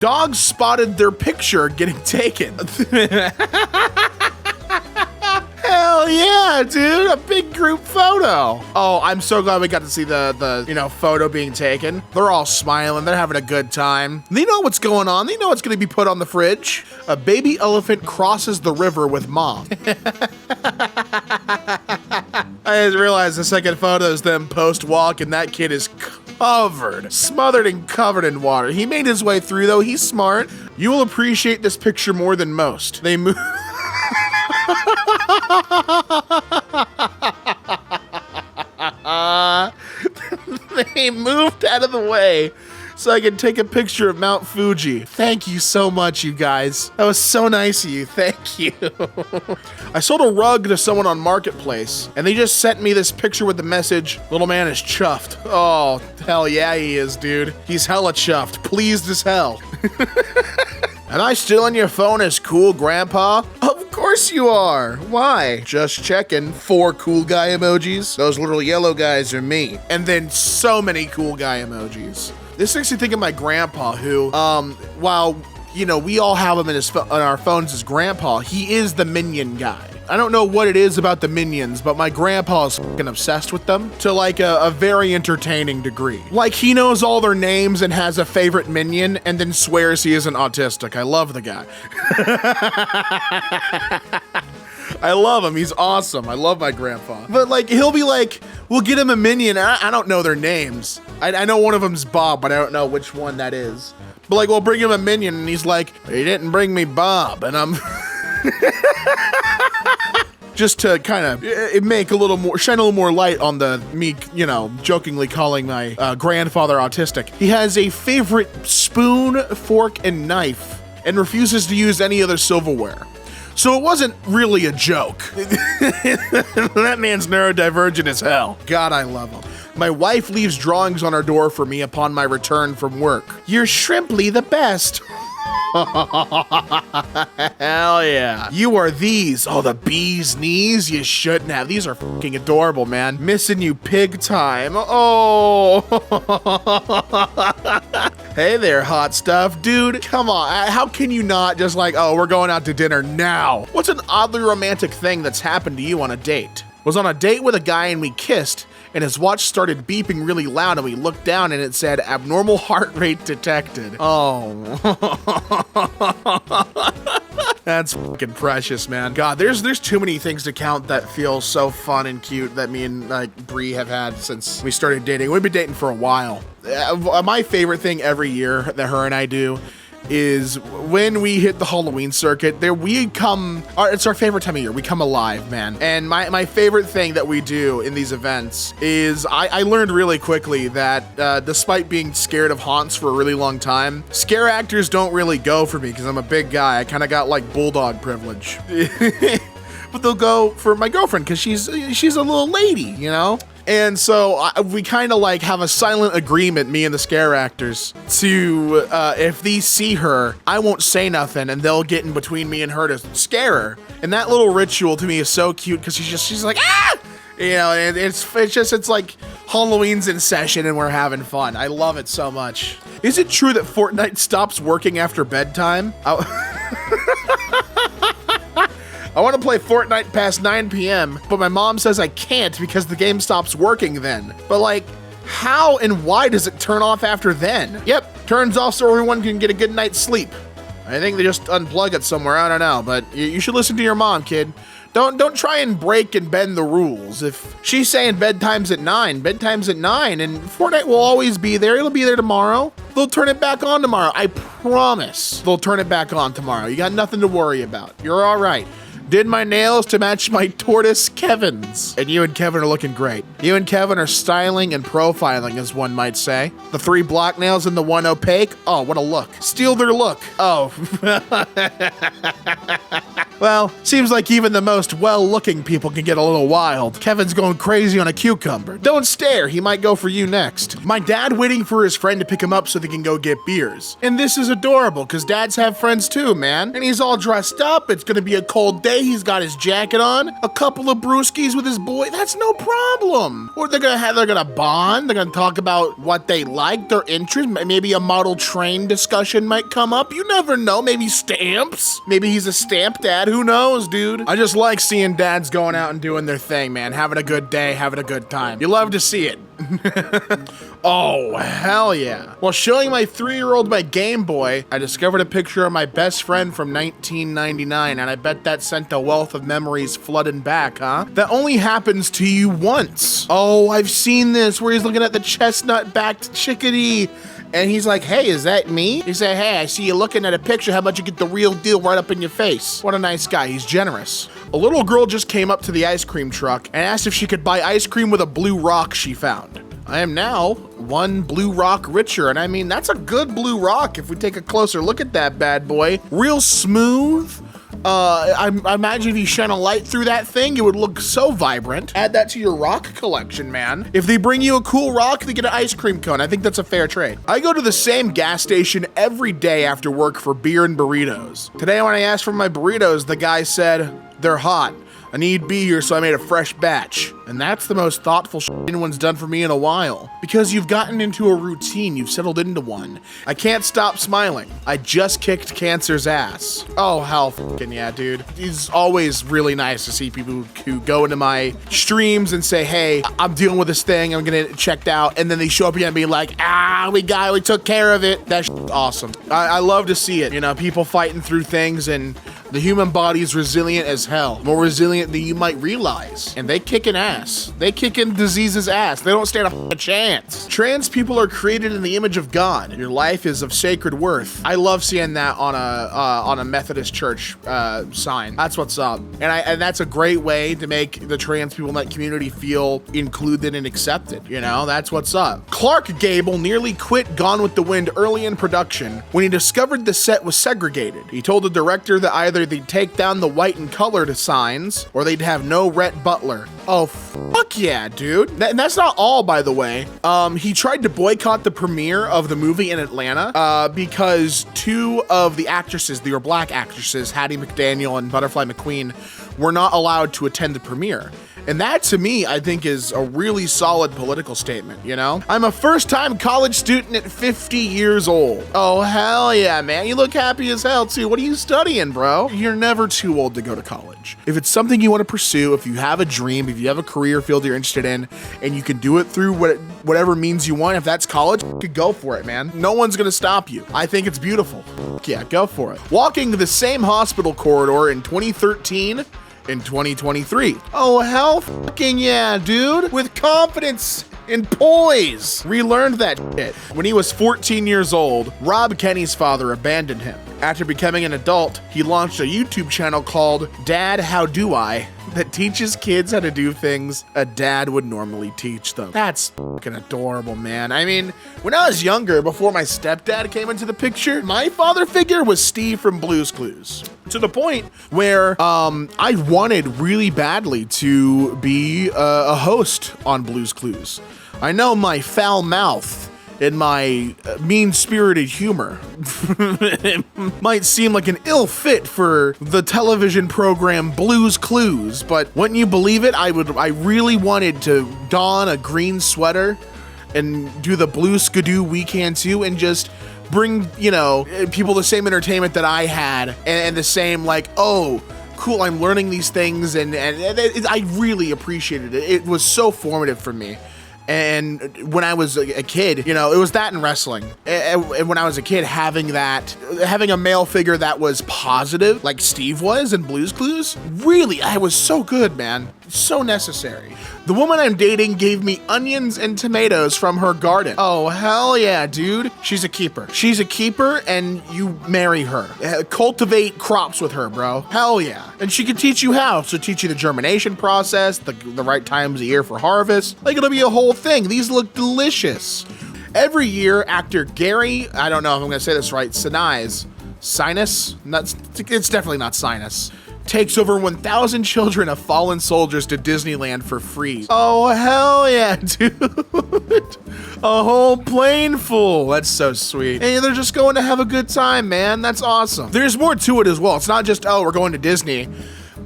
Dogs spotted their picture getting taken. Hell yeah, dude, a big group photo. Oh, I'm so glad we got to see the photo being taken. They're all smiling, they're having a good time. They know what's going on, they know what's gonna be put on the fridge. A baby elephant crosses the river with mom. I just realized the second photo is them post-walk and that kid is smothered and covered in water. He made his way through though, he's smart. You will appreciate this picture more than most. They moved. They moved out of the way so I could take a picture of Mount Fuji. Thank you so much, you guys. That was so nice of you. Thank you. I sold a rug to someone on Marketplace, and they just sent me this picture with the message, "Little man is chuffed." Oh, hell yeah, he is, dude. He's hella chuffed. Pleased as hell. Am I still on your phone as cool grandpa? Of course you are. Why? Just checking. 4 cool guy emojis. Those little yellow guys are me. And then so many cool guy emojis. This makes me think of my grandpa who, while, we all have him on our phones as grandpa, he is the minion guy. I don't know what it is about the minions, but my grandpa is fucking obsessed with them to like a very entertaining degree. Like he knows all their names and has a favorite minion and then swears he isn't autistic. I love the guy. I love him. He's awesome. I love my grandpa. But like, he'll be like, we'll get him a minion. I don't know their names. I know one of them's Bob, but I don't know which one that is. But like, we'll bring him a minion and he's like, "He didn't bring me Bob." And I'm just to kind of make shine a little more light on me jokingly calling my grandfather autistic. He has a favorite spoon, fork, and knife and refuses to use any other silverware. So it wasn't really a joke. That man's neurodivergent as hell. God, I love him. My wife leaves drawings on our door for me upon my return from work. You're shrimply the best. Hell yeah. You are these. Oh, the bee's knees? You shouldn't have. These are fucking adorable, man. Missing you pig time. Oh. Hey there, hot stuff. Dude, come on. How can you not just like, oh, we're going out to dinner now? What's an oddly romantic thing that's happened to you on a date? Was on a date with a guy and we kissed, and his watch started beeping really loud and we looked down and it said abnormal heart rate detected. Oh. That's fucking precious, man. God, there's too many things to count that feel so fun and cute that me and Bree have had since we started dating. We've been dating for a while. My favorite thing every year that her and I do is when we hit the Halloween circuit, it's our favorite time of year. We come alive, man. And my favorite thing that we do in these events is I learned really quickly that despite being scared of haunts for a really long time, scare actors don't really go for me because I'm a big guy. I kind of got like bulldog privilege. But they'll go for my girlfriend because she's a little lady, And so we kind of like have a silent agreement, me and the scare actors, to if they see her, I won't say nothing and they'll get in between me and her to scare her. And that little ritual to me is so cute because she's like, ah! And it's like Halloween's in session and we're having fun. I love it so much. Is it true that Fortnite stops working after bedtime? I want to play Fortnite past 9 p.m., but my mom says I can't because the game stops working then. But like, how and why does it turn off after then? Yep, turns off so everyone can get a good night's sleep. I think they just unplug it somewhere, I don't know, but you should listen to your mom, kid. Don't try and break and bend the rules. If she's saying bedtime's at 9, bedtime's at 9, and Fortnite will always be there. It'll be there tomorrow. They'll turn it back on tomorrow. I promise they'll turn it back on tomorrow. You got nothing to worry about. You're all right. Did my nails to match my tortoise Kevin's. And you and Kevin are looking great. You and Kevin are styling and profiling, as one might say. The 3 block nails and the 1 opaque. Oh, what a look. Steal their look. Oh. Well, seems like even the most well-looking people can get a little wild. Kevin's going crazy on a cucumber. Don't stare, he might go for you next. My dad waiting for his friend to pick him up so they can go get beers. And this is adorable, because dads have friends too, man. And he's all dressed up, it's gonna be a cold day day, he's got his jacket on, a couple of brewskis with his boy. That's no problem. Or they're gonna bond. They're gonna talk about what they like, their interests. Maybe a model train discussion might come up. You never know. Maybe stamps. Maybe he's a stamp dad. Who knows, dude? I just like seeing dads going out and doing their thing, man. Having a good day, having a good time. You love to see it. Oh, hell yeah. While showing my 3-year-old my Game Boy, I discovered a picture of my best friend from 1999, and I bet that sent a wealth of memories flooding back, huh? That only happens to you once. Oh, I've seen this, where he's looking at the chestnut-backed chickadee, and he's like, hey, is that me? He said, hey, I see you looking at a picture. How about you get the real deal right up in your face? What a nice guy. He's generous. A little girl just came up to the ice cream truck and asked if she could buy ice cream with a blue rock she found. I am now 1 blue rock richer, and I mean, that's a good blue rock if we take a closer look at that bad boy. Real smooth. I imagine if you shine a light through that thing, it would look so vibrant. Add that to your rock collection, man. If they bring you a cool rock, they get an ice cream cone. I think that's a fair trade. I go to the same gas station every day after work for beer and burritos. Today when I asked for my burritos, the guy said, they're hot. I need be here, so I made a fresh batch. And that's the most thoughtful shit anyone's done for me in a while. Because you've gotten into a routine, you've settled into one. I can't stop smiling. I just kicked cancer's ass. Oh, hell fucking yeah, dude. It's always really nice to see people who go into my streams and say, hey, I'm dealing with this thing, I'm gonna get it checked out. And then they show up again and be like, we took care of it. That's awesome. I love to see it. You know, people fighting through things, and the human body is resilient as hell. More resilient than you might realize. And they kicking ass. They kicking disease's ass. They don't stand a chance. Trans people are created in the image of God. Your life is of sacred worth. I love seeing that on a Methodist church sign. That's what's up. And that's a great way to make the trans people in that community feel included and accepted. You know, that's what's up. Clark Gable nearly quit Gone with the Wind early in production when he discovered the set was segregated. He told the director that either they'd take down the white and colored signs or they'd have no Rhett Butler. Oh, fuck yeah, dude. And that's not all, by the way. He tried to boycott the premiere of the movie in Atlanta because 2 of the actresses, they were black actresses, Hattie McDaniel and Butterfly McQueen, were not allowed to attend the premiere. And that, to me, I think is a really solid political statement, you know? I'm a first-time college student at 50 years old. Oh, hell yeah, man. You look happy as hell, too. What are you studying, bro? You're never too old to go to college. If it's something you want to pursue, if you have a dream, if you have a career field you're interested in, and you can do it through whatever means you want, if that's college, you could go for it, man. No one's gonna stop you. I think it's beautiful. Yeah, go for it. Walking the same hospital corridor in 2013 in 2023. Oh, hell fucking yeah, dude. With confidence and poise. Relearned that shit. When he was 14 years old, Rob Kenny's father abandoned him. After becoming an adult, he launched a YouTube channel called Dad How Do I that teaches kids how to do things a dad would normally teach them. That's fucking adorable, man. I mean, when I was younger, before my stepdad came into the picture, my father figure was Steve from Blue's Clues. To the point where I wanted really badly to be a host on Blue's Clues. I know my foul mouth and my mean-spirited humor might seem like an ill fit for the television program Blue's Clues, but wouldn't you believe it? I really wanted to don a green sweater and do the Blue Skidoo We Can Too and just bring, you know, people the same entertainment that I had and the same, like, oh, cool, I'm learning these things, and I really appreciated it. It was so formative for me. And when I was a kid, you know, it was that in wrestling. And when I was a kid, having a male figure that was positive, like Steve was in Blue's Clues, really, I was so good, man. So necessary. The woman I'm dating gave me onions and tomatoes from her garden. Oh, hell yeah, dude. She's a keeper. She's a keeper, and you marry her. Cultivate crops with her, bro. Hell yeah. And she can teach you how. She'll teach you the germination process, the right times of year for harvest. Like, it'll be a whole thing. These look delicious. Every year, actor Gary, I don't know if I'm gonna say this right, Sinise, it's definitely not Sinus, takes over 1,000 children of fallen soldiers to Disneyland for free. Oh, hell yeah, dude. A whole plane full. That's so sweet. Hey, they're just going to have a good time, man. That's awesome. There's more to it as well. It's not just, oh, we're going to Disney.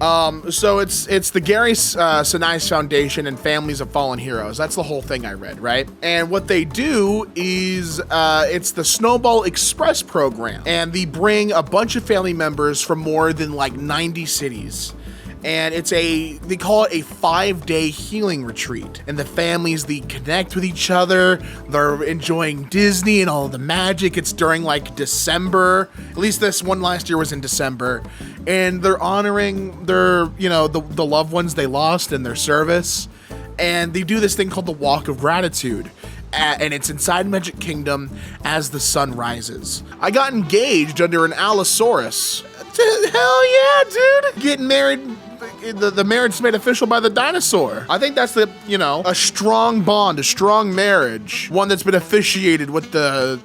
So it's the Gary Sinise Foundation and Families of Fallen Heroes. That's the whole thing I read, right? And what they do is it's the Snowball Express program, and they bring a bunch of family members from more than like 90 cities. And they call it a 5-day healing retreat. And the families, they connect with each other. They're enjoying Disney and all the magic. It's during like December. At least this one last year was in December. And they're honoring their, the loved ones they lost in their service. And they do this thing called the Walk of Gratitude. And it's inside Magic Kingdom as the sun rises. I got engaged under an Allosaurus. Hell yeah, dude. Getting married. The marriage is made official by the dinosaur. I think that's a strong bond, a strong marriage, one that's been officiated with the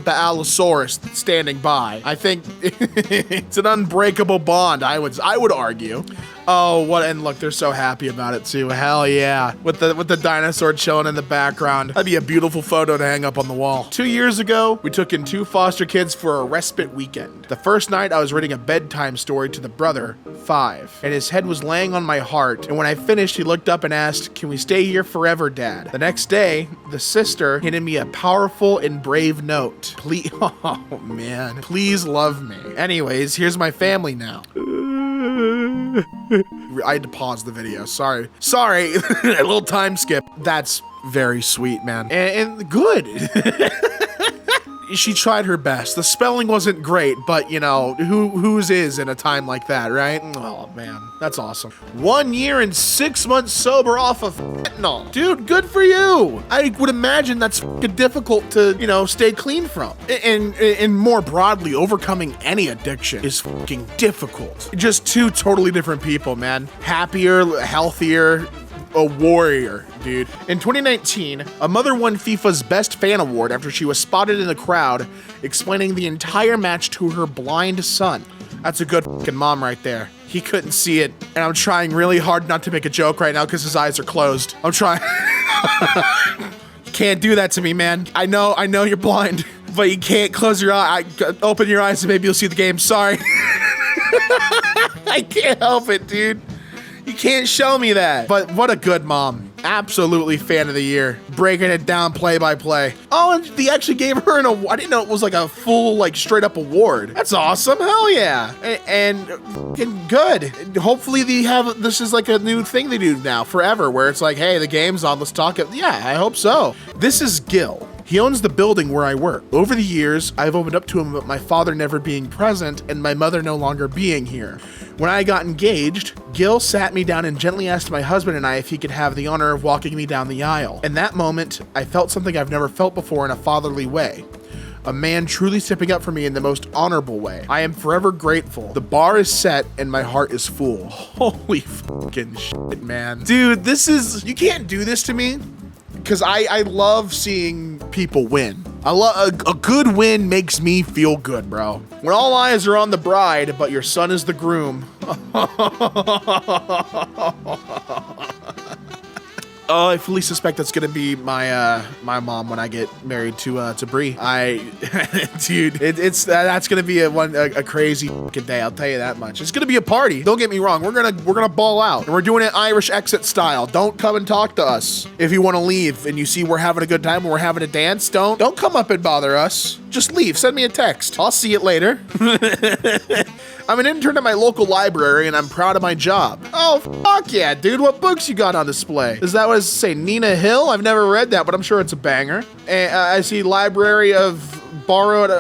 Allosaurus standing by. I think it's an unbreakable bond, I would argue. Oh, and look, they're so happy about it too. Hell yeah. With the dinosaur chilling in the background. That'd be a beautiful photo to hang up on the wall. 2 years ago, we took in 2 foster kids for a respite weekend. The first night, I was reading a bedtime story to the brother, 5, and his head was laying on my heart. And when I finished, he looked up and asked, "Can we stay here forever, Dad?" The next day, the sister handed me a powerful and brave note. Please, oh man, please love me. Anyways, here's my family now. I had to pause the video. Sorry. A little time skip. That's very sweet, man. And good. She tried her best. The spelling wasn't great, but whose is in a time like that, right? Oh man, that's awesome. 1 year and 6 months sober off of fentanyl. Dude, good for you. I would imagine that's difficult to, stay clean from. And more broadly, overcoming any addiction is difficult. Just 2 totally different people, man. Happier, healthier, a warrior, dude. In 2019, a mother won FIFA's Best Fan Award after she was spotted in the crowd explaining the entire match to her blind son. That's a good fucking mom right there. He couldn't see it, and I'm trying really hard not to make a joke right now because his eyes are closed. I'm trying. You can't do that to me, man. I know you're blind, but you can't close your eye. Open your eyes and maybe you'll see the game. Sorry. I can't help it, dude. You can't show me that. But what a good mom. Absolutely fan of the year. Breaking it down play by play. Oh, and they actually gave her an award. I didn't know it was like a full, straight up award. That's awesome. Hell yeah. And good. Hopefully this is like a new thing they do now forever where it's like, hey, the game's on. Let's talk. Yeah, I hope so. This is Gil. He owns the building where I work. Over the years, I've opened up to him about my father never being present and my mother no longer being here. When I got engaged, Gil sat me down and gently asked my husband and I if he could have the honor of walking me down the aisle. In that moment, I felt something I've never felt before in a fatherly way. A man truly stepping up for me in the most honorable way. I am forever grateful. The bar is set and my heart is full. Holy fucking shit, man. Dude, you can't do this to me. Because I love seeing people win. A good win makes me feel good, bro. When all eyes are on the bride, but your son is the groom. Oh, I fully suspect that's gonna be my my mom when I get married to Bree. Dude, that's gonna be a crazy fucking day. I'll tell you that much. It's gonna be a party. Don't get me wrong. We're gonna ball out, and we're doing it Irish exit style. Don't come and talk to us if you want to leave and you see we're having a good time and we're having a dance. Don't come up and bother us. Just leave. Send me a text. I'll see it later. I'm an intern at my local library and I'm proud of my job. Oh, fuck yeah, dude. What books you got on display? Is that what it say? Nina Hill? I've never read that, but I'm sure it's a banger. And I see Library of Borrowed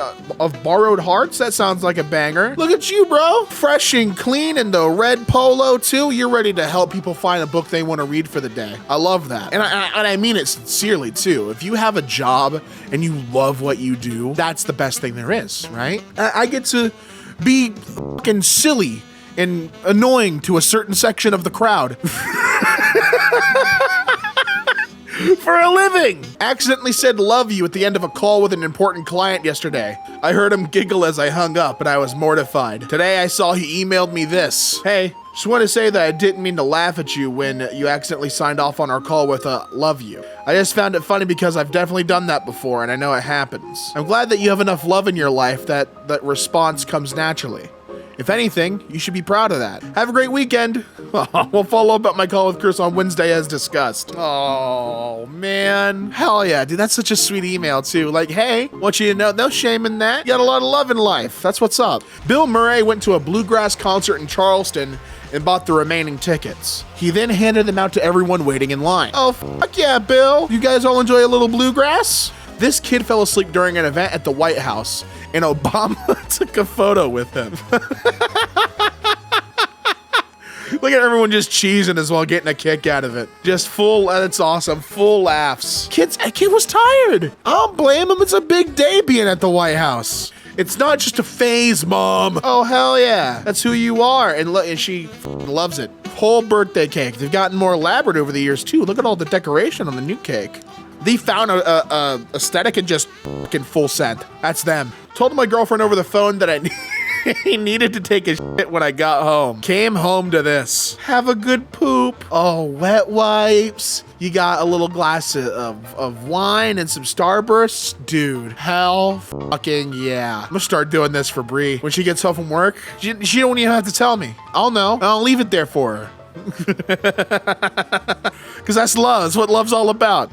Hearts. That sounds like a banger. Look at you, bro. Fresh and clean in the red polo, too. You're ready to help people find a book they want to read for the day. I love that. And I mean it sincerely, too. If you have a job and you love what you do, that's the best thing there is, right? I get to be fucking silly and annoying to a certain section of the crowd. For a living. Accidentally said love you at the end of a call with an important client yesterday. I heard him giggle as I hung up, and I was mortified. Today I saw he emailed me this. Hey, just want to say that I didn't mean to laugh at you when you accidentally signed off on our call with a love you. I just found it funny because I've definitely done that before and I know it happens. I'm glad that you have enough love in your life that response comes naturally. If anything, you should be proud of that. Have a great weekend. We'll follow up at my call with Chris on Wednesday as discussed. Oh, man. Hell yeah, dude. That's such a sweet email, too. Like, hey, want you to know, no shame in that. You got a lot of love in life. That's what's up. Bill Murray went to a bluegrass concert in Charleston and bought the remaining tickets. He then handed them out to everyone waiting in line. Oh, fuck yeah, Bill. You guys all enjoy a little bluegrass? This kid fell asleep during an event at the White House, and Obama took a photo with him. Look at everyone just cheesing as well, getting a kick out of it. Just full, that's awesome, full laughs. A kid was tired. I don't blame him. It's a big day being at the White House. It's not just a phase, Mom. Oh, hell yeah. That's who you are. And she loves it. Whole birthday cake. They've gotten more elaborate over the years, too. Look at all the decoration on the new cake. They found a aesthetic and just fucking full send. That's them. Told my girlfriend over the phone that I needed to take a shit when I got home. Came home to this. Have a good poop. Oh, wet wipes. You got a little glass of wine and some Starbursts. Dude, hell fucking yeah. I'm gonna start doing this for Bree. When she gets home from work, she don't even have to tell me. I'll know. I'll leave it there for her. Because that's love. That's what love's all about.